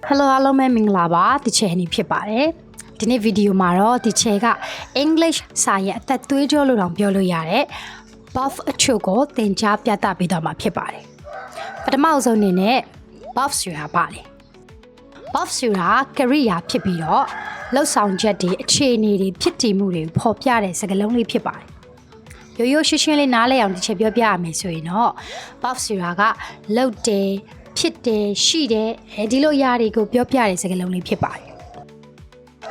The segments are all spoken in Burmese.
Hello အားလုံးပဲမင်္ဂလာပါဒီချေနေဖြစ်ပါတယ်ဒီနေ့ဗီဒီယိုမှာတော့ဒီချေက English စာရဲ့အသက်သွေးကြောလို့တောင်ပြောလို့ရတယ် buff အချို့ကိုသင်ကြားပြသပေးတော့မှာဖြစ်ပါတယ်ပထမအဆုံးအနေနဲ့ buff ဆိုတာပါလေ buff ဆိုတာကရိယာဖြစ်ပြီးတော့လှုပ်ဆောင်ချက်တွေအခြေအနေတွေဖြစ်တည်မှုတွေကိုဖော်ပြတဲ့စကားလုံးလေးဖြစ်ပါတယ်ရိုးရိုးရှင်းရှင်းလေးနားလည်အောင်ဒီချက်ပြောပြရမယ်ဆိုရင်တော့ buff ဆိုတာကလှုပ်တယ်ဖြစ်တယ်ရှိတယ်ဒီလိုຢာတွေကိုပြောပြတဲ့စကားလုံးလေးဖြစ်ပါတယ်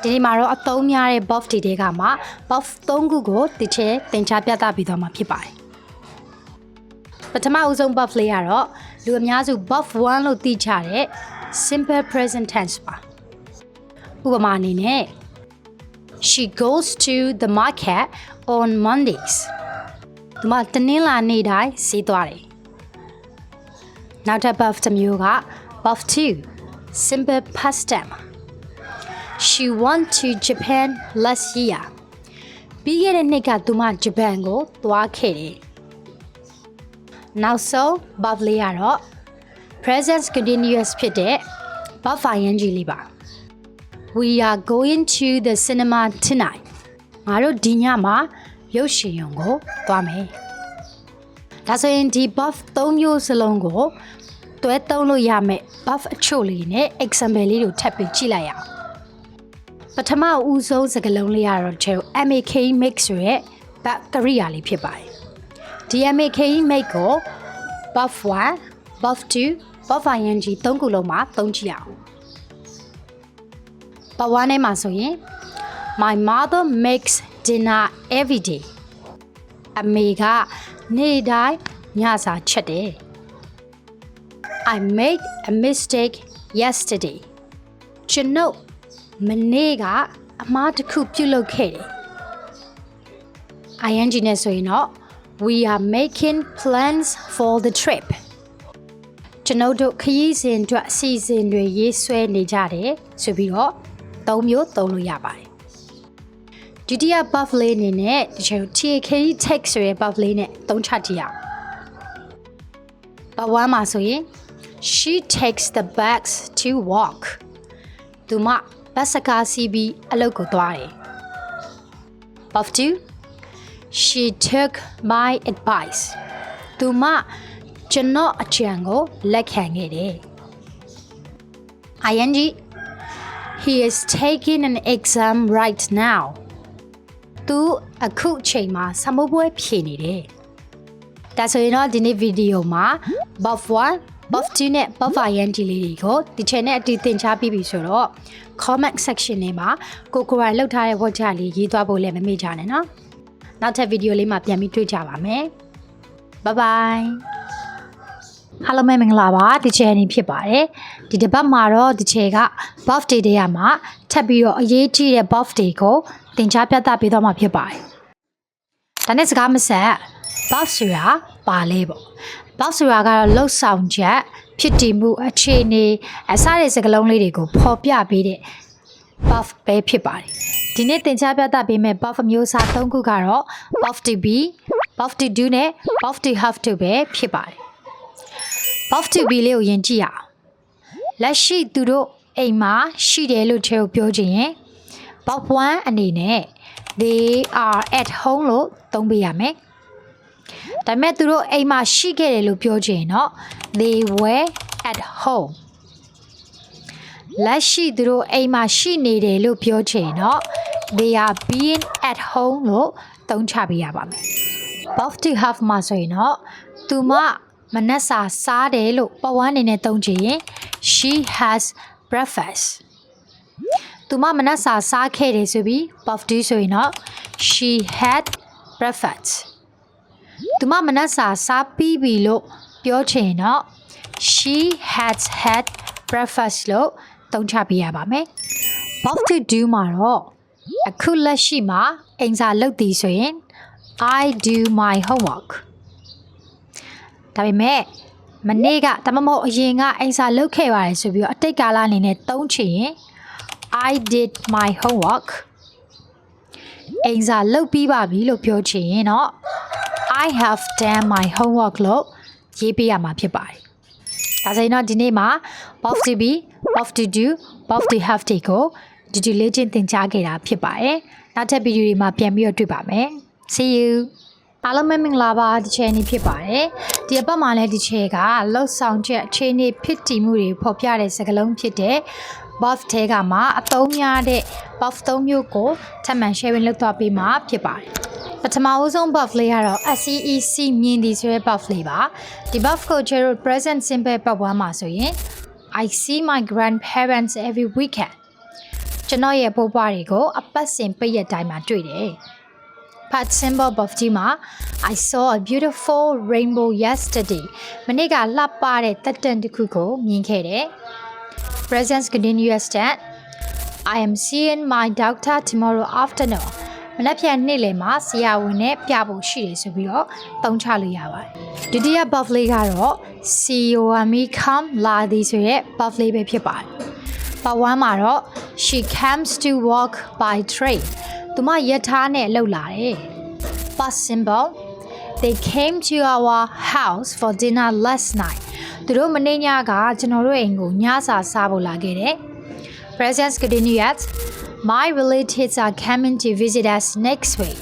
ဒီနေ့မှာတော့အသုံးများတဲ့ buff တွေကမှ buff 3ခုကိုဒီချက်သင်ကြားပြသပေးသွားမှာဖြစ်ပါတယ်ပထမအဆုံး buff လေးကတော့လူအများစု buff 1လို့သိကြတဲ့ simple present tense ပါဥပမာအနေနဲ့ She goes to the market on Mondays ဒီမှာတနင်္လာနေ့တိုင်းဈေးသွားတယ်နောက်ထပ် buff တစ်မျိုးက buff 2 simple past tense She went to Japan last year ပြီးခဲ့တဲ့နှစ်ကသူမဂျပန်ကိုသွားခဲ့တယ်နောက်ဆုံး buff လေးကတော့ present continuous ဖြစ်တဲ့ buff ing လေးပါ We are going to the cinema tonight ငါတို့ဒီညမှာရုပ်ရှင်ရုံကိုသွားမယ်ဒါဆိုရင်ဒီ buff 3မျိုးစလုံးကိုတွဲသုံးလို့ရမယ် buff အချို့လေးနဲ့ example လေးကိုထပ်ပြီးကြည့်လိုက်ရအောင်ပထမဦးဆုံးစကားလုံးလေးကတော့ကျဲ make make ဆိုရဲ buff ကရိယာလေးဖြစ်ပါတယ်ဒီ make make ကို buff 1 buff 2 buff ing 3ခုလုံးမှာသုံးကြည့်အောင်buff 1နဲ့မှာဆိုရင် My mother makes dinner every day အမေကနေ့တိုင်းညစာချက်တယ်I made a mistake yesterday ကျွန်ုပ်မနေ့ကအမှားတစ်ခုပြုလုပ်ခဲ့တယ် ing နဲ့ဆိုရင်တော့ We are making plans for the trip ကျွန်ုပ်တို့ခရီးစဉ်အတွက်အစီအစဉ်တွေရေးဆွဲနေကြတယ်ဆိုပြီးတော့၃မျိုးသုံးလို့ရပါတယ်ဒုတိယ buff လေးအနေနဲ့ဒီချိန် TK text ဆိုတဲ့ buff လေးနဲ့သုံးချကြည့်အောင် buff 1မှာဆိုရင်She takes the bags to walk သူမဘတ်စကားစီးပြီးအလုပ်ကိုသွားတယ် buff 2 She took my advice သူမကျွန်တော်အကြံကိုလက်ခံခဲ့တယ် ing He is taking an exam right now သူအခုချိန်မှာစာမေးပွဲဖြေနေတယ်ဒါဆိုရင်တော့ဒီနေ့ဗီဒီယိုမှာ buff 1 buff 2နဲ့ buff ing လေးတွေကိုဒီ channel အတူသင်ကြားပြီးပြီဆိုတော့ comment section ထဲမှာကိုရိုင်းလောက်ထားတဲ့ word ချလေးရေးသွားဖို့လည်းမမေ့ကြနဲ့နော်နောက်ထပ်ဗီဒီယိုလေးမှာပြန်ပြီးတွေ့ကြပါမယ် bye bye အားလုံးပဲမင်္ဂလာပါဒီချယ်နေဖြစ်ပါတယ်ဒီတစ်ပတ်မှာတော့ဒီချယ်က buff day တွေရမှာထပ်ပြီးတော့အရေးကြီးတဲ့ buff day ကိုသင်ကြားပြသပေးတော့မှာဖြစ်ပါတယ်ဒါနဲ့စကားမဆက် buff ဆိုတာပါလဲပေါ့ buff ဆိုတာကတော့လှုပ်ဆောင်ချက်ဖြစ်တည်မှုအခြေအနေအစတဲ့စကားလုံးလေးတွေကိုဖော်ပြပေးတဲ့ buff ပဲဖြစ်ပါတယ်ဒီနေ့သင်ကြားပြသပေးမယ့် buff မျိုးစား၃ခုကတော့ buff to be buff to do နဲ့ buff to have to ပဲဖြစ်ပါတယ်buff to be လေးကိုယဉ်ကြည့်ရအောင်လက်ရှိသူတို့အိမ်မှာရှိတယ်လို့ချေကိုပြောချင်ရင် buff 1အနေနဲ့ they are at home လို့သုံးပေးရမယ်ဒါပေမဲ့သူတို့အိမ်မှာရှိခဲ့တယ်လို့ပြောချင်ရင်တော့ they were at home လက်ရှိသူတို့အိမ်မှာရှိနေတယ်လို့ပြောချင်ရင်တော့ they are being at home လို့သုံးချပေးရပါမယ် buff to have မှာဆိုရင်တော့သူမမနက်စာစားတယ်လို့ပဝန်းအနေနဲ့သုံးချင်ရင် she has breakfast သူမမနက်စာစားခဲ့တယ်ဆိုပြီး buff 2ဆိုရင်တော့ she had breakfast သူမမနက်စာစားပြီးပြီလို့ပြောချင်တော့ she has had breakfast လို့သုံးချပေးရပါမယ် buff to do မှာတော့အခုလက်ရှိမှာအိမ်စာလုပ်သည်ဆိုရင် I do my homework ဒါပေမဲ့မနေ့ကဒါမှမဟုတ်အရင်ကအိမ်စာလုပ်ခဲ့ပါတယ်ဆိုပြီးတော့အတိတ်ကာလအနေနဲ့သုံးချင်ရင် I did my homework အိမ်စာလုပ်ပြီးပါပြီလို့ပြောချင်ရင်တော့ I have done my homework လို့ရေးပေးရမှာဖြစ်ပါတယ် ဒါဆိုရင်တော့ဒီနေ့မှာ both to be both to do both to have တွေကိုဒီလေ့ကျင့်သင်ကြားခဲ့တာဖြစ်ပါတယ်နောက်ထပ်ဗီဒီယိုတွေမှာပြန်ပြီးတော့တွေ့ပါမယ် see you အားလုံးပဲမင်္ဂလာပါဒီချယ်နေဖြစ်ပါတယ်ဒီအပတ်မှာလည်းဒီချယ်ကလှုပ်ဆောင်ချက်အခြေအနေဖြစ်တည်မှုတွေဖော်ပြတဲ့စကားလုံးဖြစ်တဲ့ buff ထဲကမှာအသုံးများတဲ့ buff ၃မျိုးကိုထပ်မံ sharing လုပ်သွားပေးမှာဖြစ်ပါတယ်ပထမဦးဆုံး buff လေးကတော့ SEEC မြင်သည်ဆိုတဲ့ buff လေးပါဒီ buff ကို Chero present simple ပတ်ဝန်းမှာဆိုရင် I see my grandparents every weekend ကျွန်တော်ရဲ့ဘိုးဘွားတွေကိုအပတ်စဉ်ပိတ်ရက်တိုင်းမှာတွေ့တယ် Past simple buff ကြီးမှာ I saw a beautiful rainbow yesterday မနေ့ကလှပတဲ့တက်တန်တစ်ခုကိုမြင်ခဲ့တယ် Present continuous tense I am seeing my doctor tomorrow afternoon မနက်ဖြန်နေ့လယ်မှာဆရာဝန်နဲ့ပြဖို့ရှိတယ်ဆိုပြီးတော့သုံးချလို့ရပါတယ်ဒုတိယ buff လေးကတော့ COME come လာသည်ဆိုရဲ buff လေးပဲဖြစ်ပါတယ်ပတ်ဝန်းမှာတော့ she comes to work by train သူမရထားနဲ့လှုပ်လာတယ် past simple they came to our house for dinner last night သူတို့မနေ့ညကကျွန်တော်တို့အိမ်ကိုညစာစားဖို့လာခဲ့တယ် present continuous my relatives are coming to visit us next week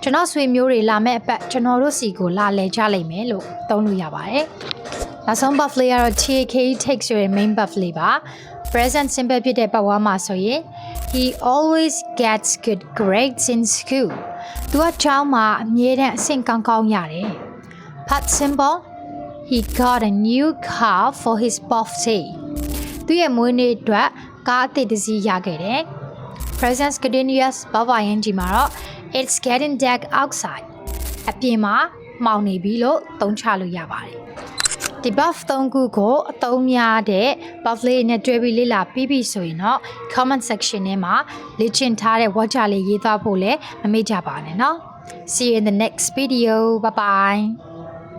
ကျွန်တော်ဆွေမျိုးတွေလာမဲ့အပတ်ကျွန်တော်တို့စီကိုလာလည်ကြလိမ့်မယ်လို့သုံးလို့ရပါတယ်နောက်ဆုံး buff လေးကတော့ TK takes ဆိုတဲ့ main buff လေးပါ present simple ဖြစ်တဲ့ပတ်ဝန်းမှာဆိုရင် he always gets good grades in school သူကကျောင်းမှာအမြဲတမ်းအဆင့်ကောင်းကောင်းရတယ် past simple he got a new car for his birthday သူရဲ့မွေးနေ့အတွက်ကားအသစ်တစ်စီးရခဲ့တယ် present continuous verb ing မှာတော့ it's getting dark outside အပြင်မှာမှောင်နေပြီလို့သုံးချလို့ရပါတယ်ဒီ buff 3ခုကိုအသုံးများတဲ့ buff လေးနဲ့တွဲပြီးလေ့လာပြီးပြီဆိုရင်တော့ comment section ထဲမှာလေ့ကျင့်ထားတဲ့ watch လေးရေးသွားဖို့လည်းမမေ့ကြပါနဲ့เนาะ see you in the next video bye bye